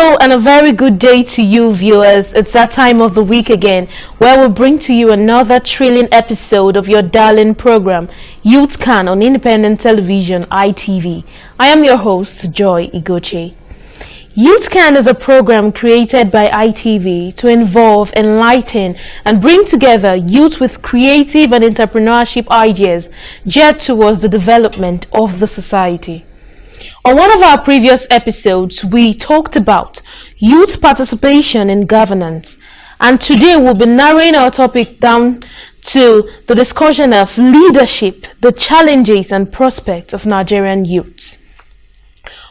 Hello and a very good day to you viewers. It's that time of the week again where we'll bring to you another thrilling episode of your darling program, Youth Can on Independent Television, ITV. I am your host, Joy Igoche. Youth Can is a program created by ITV to involve, enlighten, and bring together youth with creative and entrepreneurship ideas geared towards the development of the society. On one of our previous episodes, we talked about youth participation in governance, and today we'll be narrowing our topic down to the discussion of leadership, the challenges and prospects of Nigerian youths.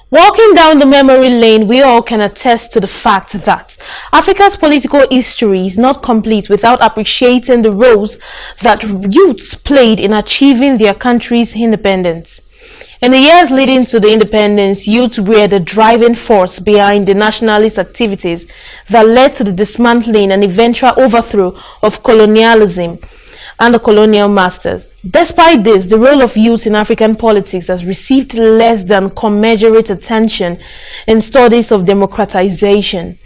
Walking down the memory lane, we all can attest to the fact that Africa's political history is not complete without appreciating the roles that youths played in achieving their country's independence. In the years leading to the independence, youth were the driving force behind the nationalist activities that led to the dismantling and eventual overthrow of colonialism and the colonial masters. Despite this, the role of youth in African politics has received less than commensurate attention in studies of democratization.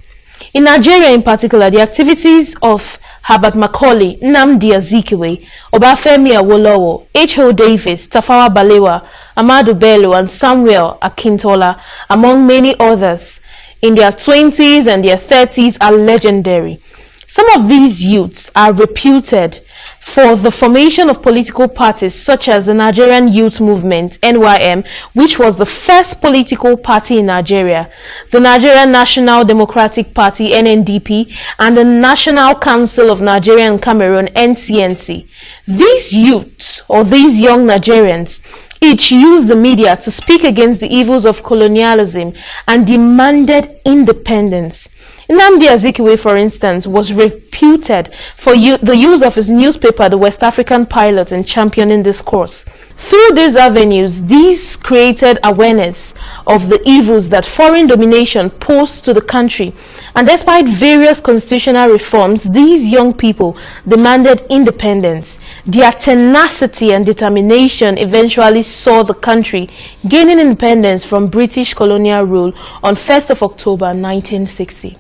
In Nigeria in particular, the activities of Herbert Macaulay, Nnamdi Azikiwe, Obafemi Awolowo, H.O. Davis, Tafawa Balewa, Amadu Bello, and Samuel Akintola, among many others, in their 20s and their 30s are legendary. Some of these youths are reputed for the formation of political parties such as the Nigerian Youth Movement, NYM, which was the first political party in Nigeria, the Nigerian National Democratic Party, NNDP, and the National Council of Nigeria and Cameroon, NCNC. These youths, or these young Nigerians, each used the media to speak against the evils of colonialism and demanded independence. Nnamdi Azikiwe, for instance, was reputed for the use of his newspaper, The West African Pilot, in championing this cause. Through these avenues, these created awareness of the evils that foreign domination posed to the country. And despite various constitutional reforms, these young people demanded independence. Their tenacity and determination eventually saw the country gaining independence from British colonial rule on 1st of October 1960.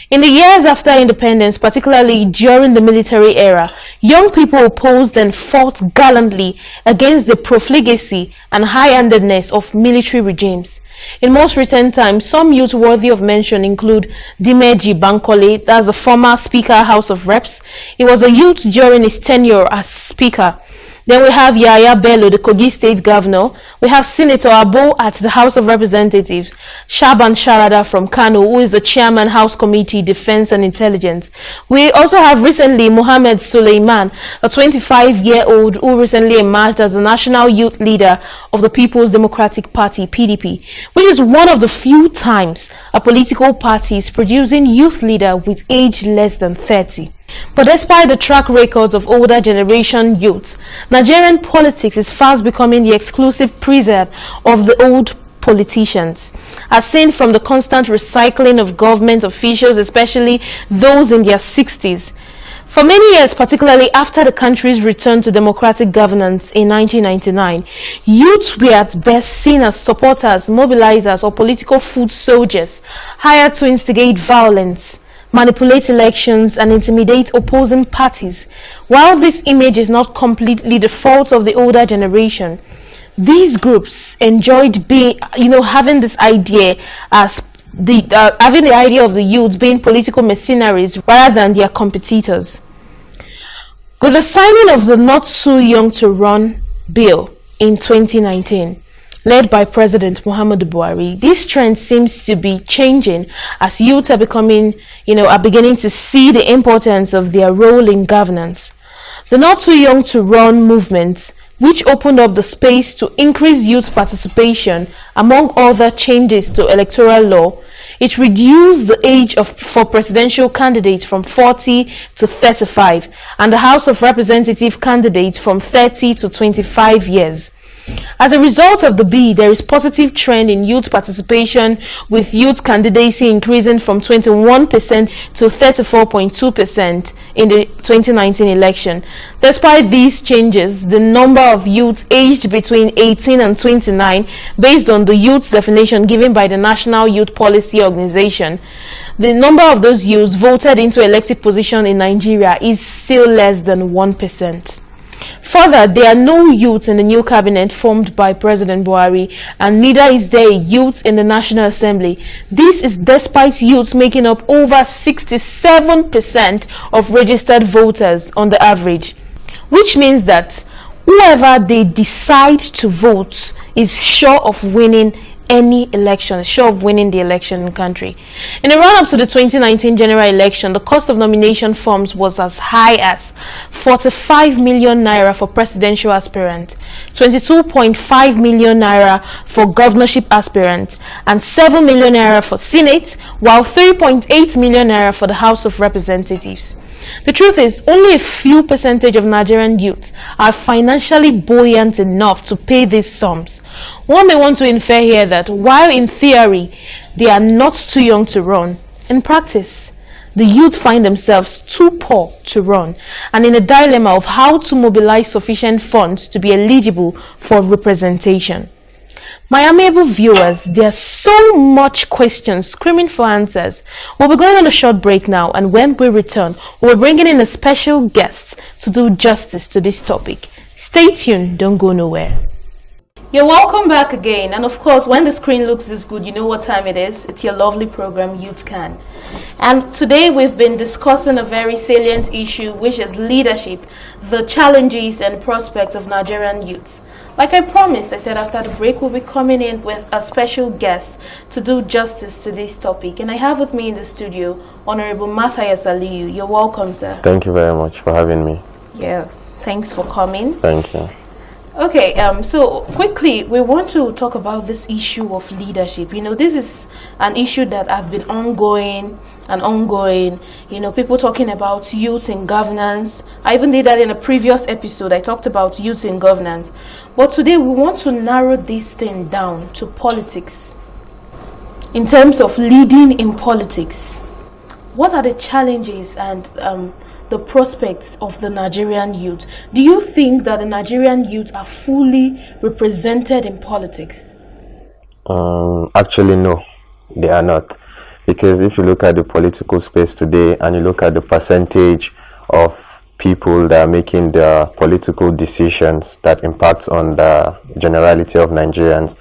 In the years after independence, particularly during the military era, young people opposed and fought gallantly against the profligacy and high-handedness of military regimes. In most recent times, some youth worthy of mention include Dimeji Bankole, that's a former Speaker, House of Reps. He was a youth during his tenure as Speaker. Then we have Yahaya Bello, the Kogi State Governor. We have Senator Abo at the House of Representatives. Shaban Sharada from Kano, who is the Chairman, House Committee, Defense and Intelligence. We also have recently Mohammed Suleiman, a 25-year-old who recently emerged as the National Youth Leader of the People's Democratic Party, PDP, which is one of the few times a political party is producing youth leader with age less than 30. But despite the track records of older generation youths, Nigerian politics is fast becoming the exclusive preserve of the old politicians, as seen from the constant recycling of government officials, especially those in their 60s. For many years, particularly after the country's return to democratic governance in 1999, youths were at best seen as supporters, mobilizers, or political foot soldiers, hired to instigate violence, manipulate elections, and intimidate opposing parties. While this image is not completely the fault of the older generation, these groups enjoyed having this idea as having the idea of the youths being political mercenaries rather than their competitors. With the signing of the Not Too Young to Run bill in 2019, led by President Muhammadu Buhari, this trend seems to be changing as youth are beginning to see the importance of their role in governance. The Not Too Young to Run movement, which opened up the space to increase youth participation, among other changes to electoral law, it reduced the age for presidential candidates from 40 to 35 and the House of Representative candidate from 30 to 25 years. As a result of the bid, there is positive trend in youth participation, with youth candidacy increasing from 21% to 34.2% in the 2019 election. Despite these changes, the number of youths aged between 18 and 29, based on the youth definition given by the National Youth Policy Organization, the number of those youths voted into elective position in Nigeria is still less than 1%. Further, there are no youths in the new cabinet formed by President Buhari, and neither is there a youth in the National Assembly. This is despite youths making up over 67% of registered voters on the average, which means that whoever they decide to vote is sure of winning any election, sure of winning the election in the country. In the run-up to the 2019 general election, the cost of nomination forms was as high as 45 million naira for presidential aspirant, 22.5 million naira for governorship aspirant, and 7 million naira for Senate, while 3.8 million naira for the House of Representatives. The truth is, only a few percentage of Nigerian youths are financially buoyant enough to pay these sums. One may want to infer here that while in theory they are not too young to run, in practice the youth find themselves too poor to run and in a dilemma of how to mobilize sufficient funds to be eligible for representation. My amiable viewers, there are so much questions screaming for answers. We'll be going on a short break now, and when we return, we'll be bringing in a special guest to do justice to this topic. Stay tuned, don't go nowhere. You're welcome back again, and of course, when the screen looks this good, you know what time it is. It's your lovely program, Youth Can. And today we've been discussing a very salient issue, which is leadership, the challenges and prospects of Nigerian youths. Like I promised, I said after the break we'll be coming in with a special guest to do justice to this topic. And I have with me in the studio Honorable Matthias Aliyu. You're welcome, sir. Thank you very much for having me. Yeah, thanks for coming. Thank you. Okay, so quickly, we want to talk about this issue of leadership. You know, this is an issue that have been ongoing. You know, people talking about youth in governance. I even did that in a previous episode. I talked about youth in governance. But today we want to narrow this thing down to politics. In terms of leading in politics, what are the challenges and the prospects of the Nigerian youth? Do you think that the Nigerian youth are fully represented in politics? Actually, no, they are not. Because if you look at the political space today and you look at the percentage of people that are making the political decisions that impacts on the generality of Nigerians,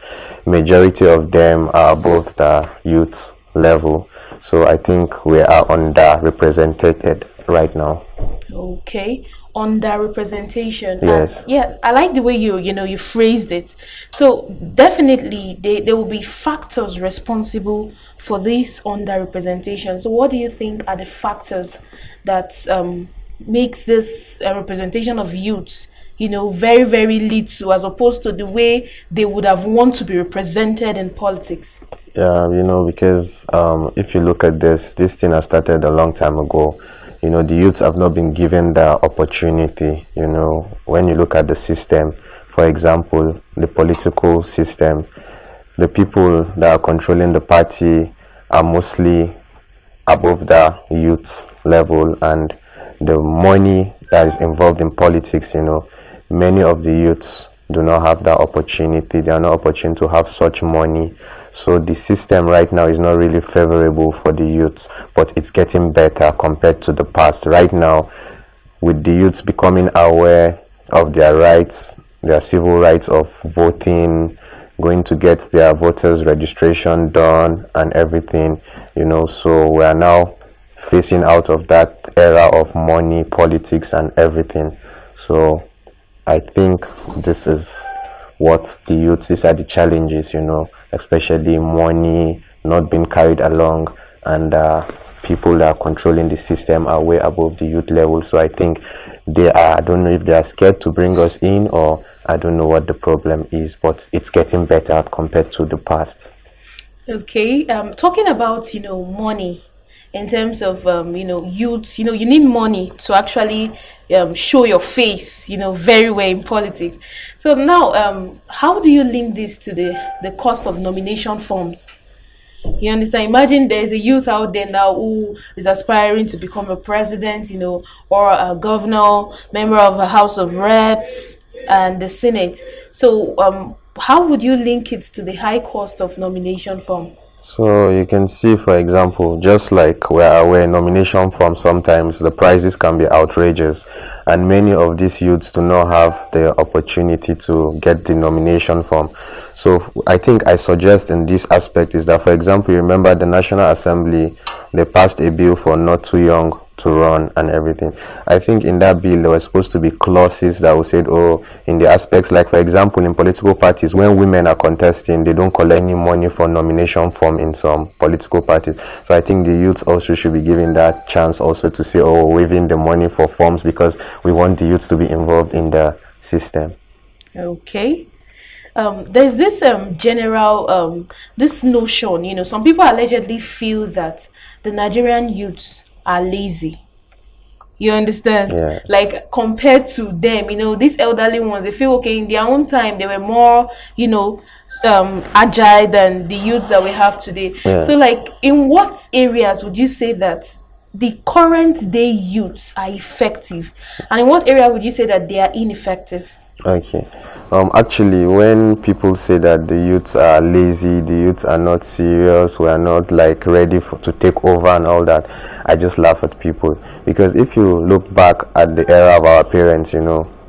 majority of them are above the youth level. So I think we are underrepresented right now. Okay, underrepresentation. Yes. Yeah, I like the way you phrased it. So definitely there will be factors responsible for this underrepresentation. So what do you think are the factors that makes this representation of youths, very, very little as opposed to the way they would have want to be represented in politics? Yeah, because if you look at this thing has started a long time ago. The youths have not been given the opportunity, when you look at the system, for example, the political system, the people that are controlling the party are mostly above the youth level, and the money that is involved in politics, many of the youths do not have that opportunity. They are not opportune to have such money. So the system right now is not really favorable for the youths, but it's getting better compared to the past. Right now, with the youths becoming aware of their rights, their civil rights of voting, going to get their voters registration done and everything, so we are now facing out of that era of money, politics and everything. So I think this is what the youth, these are the challenges, especially money not being carried along, and people that are controlling the system are way above the youth level. So I think I don't know if they are scared to bring us in, or I don't know what the problem is, but it's getting better compared to the past. Okay, talking about, money, in terms of youth. You need money to actually show your face, very well in politics. So now, how do you link this to the cost of nomination forms? You understand? Imagine there's a youth out there now who is aspiring to become a president, or a governor, member of a House of Reps and the Senate. So, how would you link it to the high cost of nomination form? So you can see, for example, just like we're aware, nomination forms, sometimes the prices can be outrageous, and many of these youths do not have the opportunity to get the nomination form. So I think I suggest in this aspect is that, for example, you remember the National Assembly, they passed a bill for not too young to run and everything. I think in that bill there were supposed to be clauses that would say, oh, in the aspects, like for example in political parties, when women are contesting, they don't collect any money for nomination form in some political parties. So I think the youths also should be given that chance also to say, oh, we're waiving the money for forms because we want the youths to be involved in the system. Okay. There's this general this notion, some people allegedly feel that the Nigerian youths are lazy. You understand? Yeah. Like compared to them, these elderly ones, they feel okay in their own time. They were more, agile than the youths that we have today. Yeah. So, like, in what areas would you say that the current day youths are effective, and in what area would you say that they are ineffective? Okay. Actually, when people say that the youths are lazy, the youths are not serious, we are not like ready to take over and all that, I just laugh at people. Because if you look back at the era of our parents,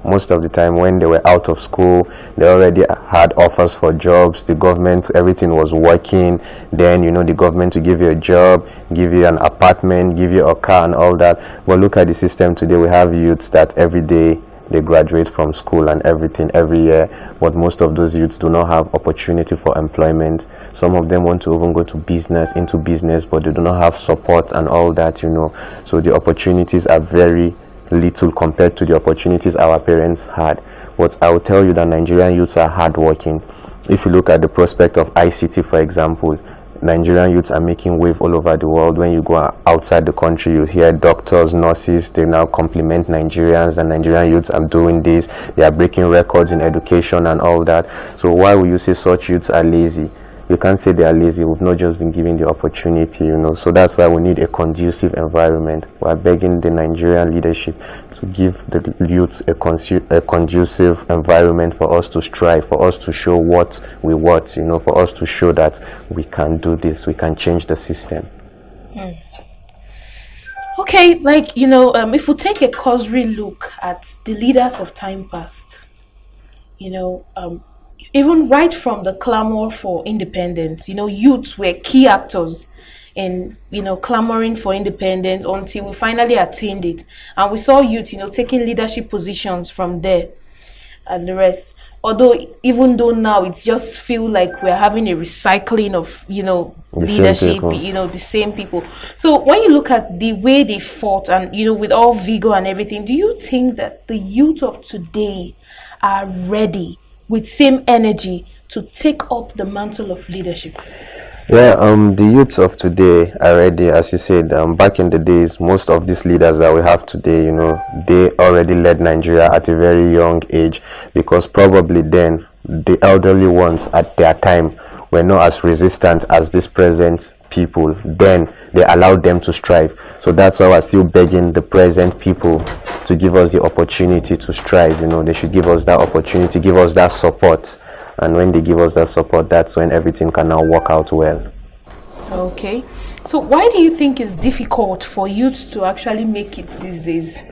most of the time when they were out of school, they already had offers for jobs. The government, everything was working. Then, the government to give you a job, give you an apartment, give you a car and all that. But look at the system today. We have youths that every day they graduate from school and everything every year, but most of those youths do not have opportunity for employment. Some of them want to even go into business, but they do not have support and all that, So the opportunities are very little compared to the opportunities our parents had. But I will tell you that Nigerian youths are hardworking. If you look at the prospect of ICT, for example, Nigerian youths are making wave all over the world. When you go outside the country, you hear doctors, nurses, they now compliment Nigerians, and Nigerian youths are doing this. They are breaking records in education and all that. So why will you say such youths are lazy? You can't say they are lazy. We've not just been given the opportunity, So that's why we need a conducive environment. We are begging the Nigerian leadership to give the youths a conducive environment for us to strive, for us to show what we want, for us to show that we can do this, we can change the system. Okay, if we take a cursory look at the leaders of time past, even right from the clamor for independence, youths were key actors in, clamoring for independence until we finally attained it. And we saw youth, taking leadership positions from there and the rest. Even though now it just feel like we're having a recycling of, leadership, the same people. So when you look at the way they fought and, with all vigor and everything, do you think that the youth of today are ready with same energy to take up the mantle of leadership? Yeah, the youths of today are ready, as you said. Back in the days, most of these leaders that we have today, they already led Nigeria at a very young age, because probably then the elderly ones at their time were not as resistant as these present people. Then they allowed them to strive. So that's why we're still begging the present people to give us the opportunity to strive. They should give us that opportunity, give us that support. And when they give us that support, that's when everything can now work out well. Okay. So why do you think it's difficult for youths to actually make it these days?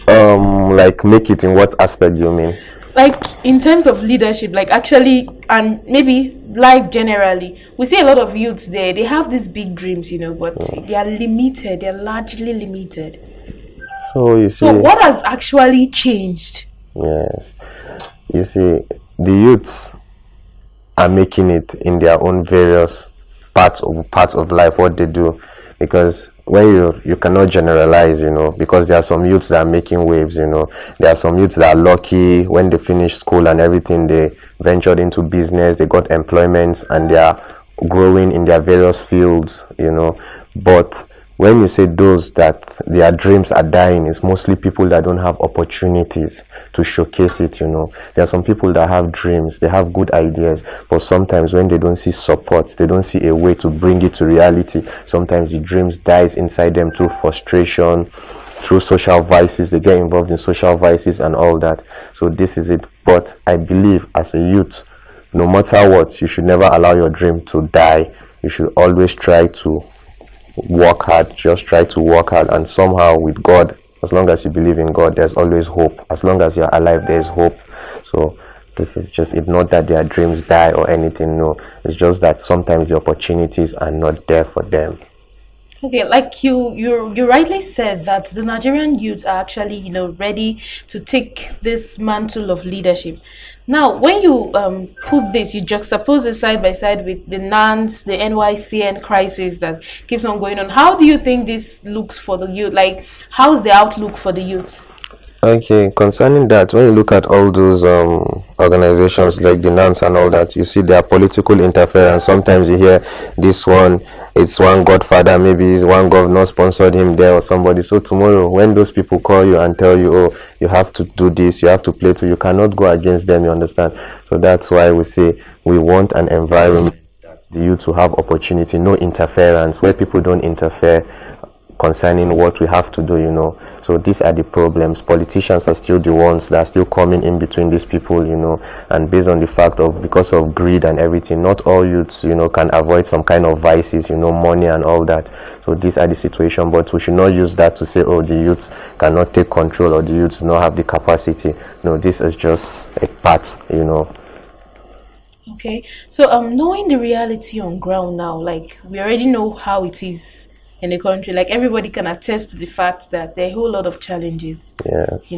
Like make it in what aspect do you mean? Like in terms of leadership, like actually, and maybe life generally. We see a lot of youths there, they have these big dreams, but they are limited, they're largely limited. So you see. So what has actually changed? Yes. You see, the youths are making it in their own various parts of life, what they do, because when you cannot generalize, because there are some youths that are making waves, there are some youths that are lucky when they finish school and everything, they ventured into business, they got employment and they are growing in their various fields, But when you say those that their dreams are dying, it's mostly people that don't have opportunities to showcase it. There are some people that have dreams, they have good ideas, but sometimes when they don't see support, they don't see a way to bring it to reality. Sometimes the dreams dies inside them through frustration, through social vices. They get involved in social vices and all that. So this is it. But I believe as a youth, no matter what, you should never allow your dream to die. You should always try to work hard. Just try to work hard, and somehow with God, as long as you believe in God, there's always hope. As long as you're alive, there's hope. So this is just it. Not that their dreams die or anything. No, it's just that sometimes the opportunities are not there for them. Okay, like you rightly said that the Nigerian youth are actually ready to take this mantle of leadership. Now, when you put this, you juxtapose it side by side with the NANS, the NYCN crisis that keeps on going on. How do you think this looks for the youth? Like, how's the outlook for the youth? Okay, concerning that, when you look at all those organizations like the NANS and all that, you see their political interference. Sometimes you hear this one, it's one godfather, maybe one governor sponsored him there or somebody. So tomorrow, when those people call you and tell you, oh, you have to do this, you have to play to, you cannot go against them, you understand? So that's why we say we want an environment that the youth will have opportunity, no interference, where people don't interfere concerning what we have to do. So these are the problems. Politicians are still the ones that are still coming in between these people, and based on the fact of because of greed and everything, not all youths can avoid some kind of vices, money and all that. So these are the situation, but we should not use that to say, oh, the youths cannot take control or the youths do not have the capacity. No, this is just a part. Okay, so knowing the reality on ground now, like we already know how it is in the country. Like everybody can attest to the fact that there are a whole lot of challenges. Yes.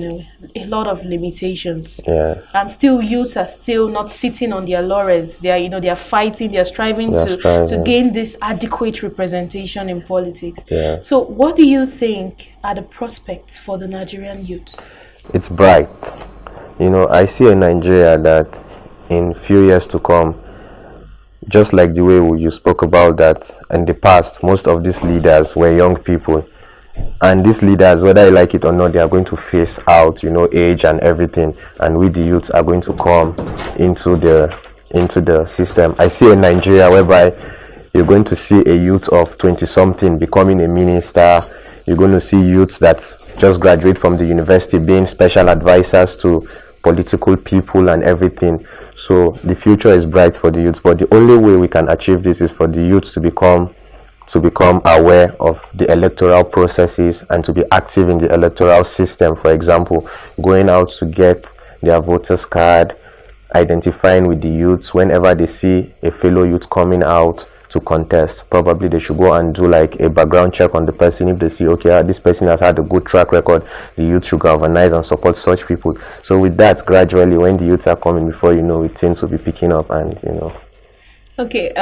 A lot of limitations. Yes. And still youths are still not sitting on their laurels. They are, they are fighting, they are striving to gain this adequate representation in politics. Yes. So what do you think are the prospects for the Nigerian youths? It's bright. I see a Nigeria that in few years to come, just like the way you spoke about that in the past, most of these leaders were young people, and these leaders, whether you like it or not, they are going to face out age and everything, and we the youths are going to come into the system. I see a Nigeria whereby you're going to see a youth of 20 something becoming a minister. You're going to see youths that just graduate from the university being special advisors to political people and everything. So the future is bright for the youth, but the only way we can achieve this is for the youth to become aware of the electoral processes and to be active in the electoral system. For example, going out to get their voters card, identifying with the youths whenever they see a fellow youth coming out to contest. Probably they should go and do like a background check on the person. If they see, okay, this person has had a good track record, the youth should galvanize and support such people. So with that, gradually when the youths are coming, before things will be picking up. And Okay,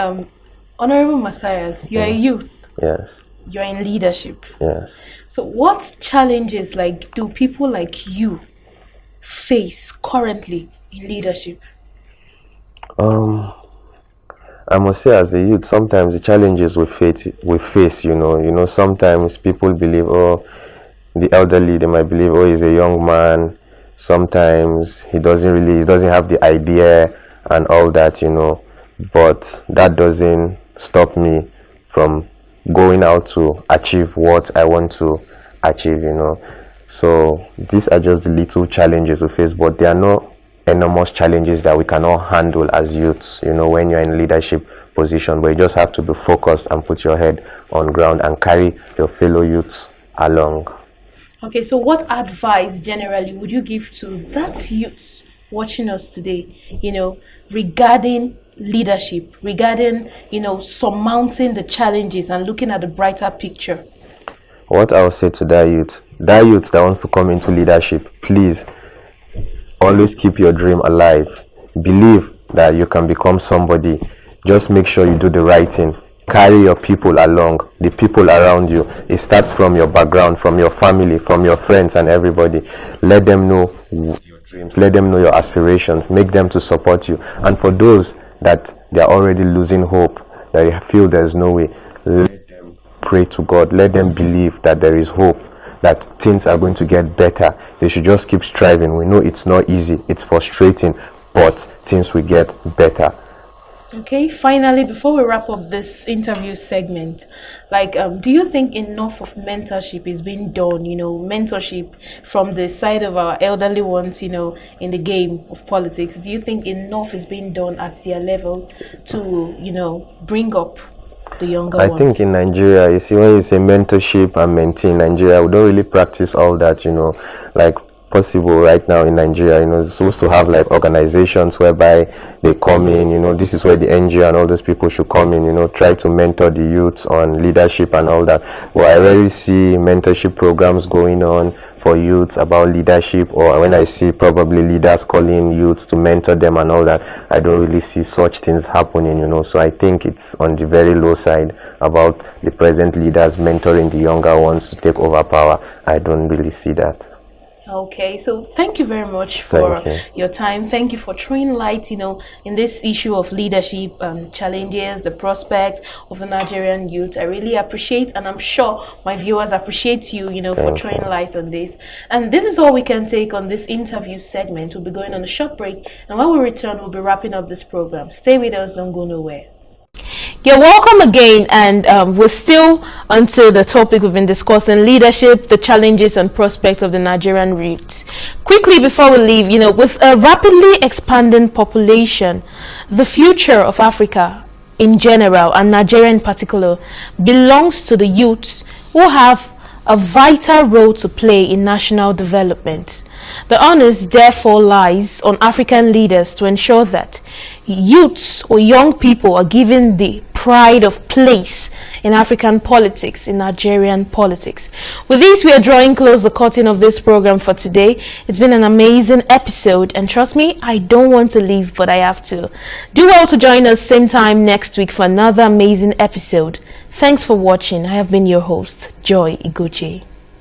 Honorable Matthias, you're a youth. Yes. You're in leadership. Yes. So what challenges do people like you face currently in leadership? I must say, as a youth, sometimes the challenges we face, sometimes people believe, oh, the elderly, they might believe, oh, he's a young man. Sometimes he doesn't have the idea and all that, but that doesn't stop me from going out to achieve what I want to achieve, So these are just the little challenges we face, but they are not enormous challenges that we cannot handle as youths, when you're in leadership position. But you just have to be focused and put your head on ground and carry your fellow youths along. Okay, so what advice generally would you give to that youth watching us today, regarding leadership, regarding, surmounting the challenges and looking at the brighter picture? What I will say to that youth that wants to come into leadership, please always keep your dream alive. Believe that you can become somebody. Just make sure you do the right thing. Carry your people along, the people around you. It starts from your background, from your family, from your friends and everybody. Let them know your dreams. Let them know your aspirations. Make them to support you. And for those that they are already losing hope, that you feel there's no way, let them pray to God. Let them believe that there is hope, that things are going to get better. They should just keep striving. We know it's not easy, it's frustrating, but things will get better. Okay, finally, before we wrap up this interview segment, do you think enough of mentorship is being done, mentorship from the side of our elderly ones, in the game of politics? Do you think enough is being done at their level to, bring up the younger ones? I think in Nigeria, you see, when you say mentorship and mentee in Nigeria, we don't really practice all that, like possible right now in Nigeria. It's supposed to have like organizations whereby they come in, this is where the NGO and all those people should come in, try to mentor the youths on leadership and all that. But I rarely see mentorship programs going on for youths about leadership, or when I see probably leaders calling youths to mentor them and all that, I don't really see such things happening, so I think it's on the very low side about the present leaders mentoring the younger ones to take over power. I don't really see that. Okay, so thank you very much for your time. Thank you for throwing light, in this issue of leadership challenges, the prospect of the Nigerian youth. I really appreciate, and I'm sure my viewers appreciate you, for throwing light on this. And this is all we can take on this interview segment. We'll be going on a short break, and when we return, we'll be wrapping up this program. Stay with us, don't go nowhere. You're welcome again, and we're still onto the topic we've been discussing: leadership, the challenges and prospects of the Nigerian youth. Quickly before we leave, with a rapidly expanding population, the future of Africa in general and Nigeria in particular belongs to the youths, who have a vital role to play in national development. The onus therefore lies on African leaders to ensure that youths or young people are given the pride of place in African politics, in Nigerian politics. With this, we are drawing close the curtain of this program for today. It's been an amazing episode, and trust me, I don't want to leave, but I have to. Do well to join us same time next week for another amazing episode. Thanks for watching. I have been your host, Joy Igoche.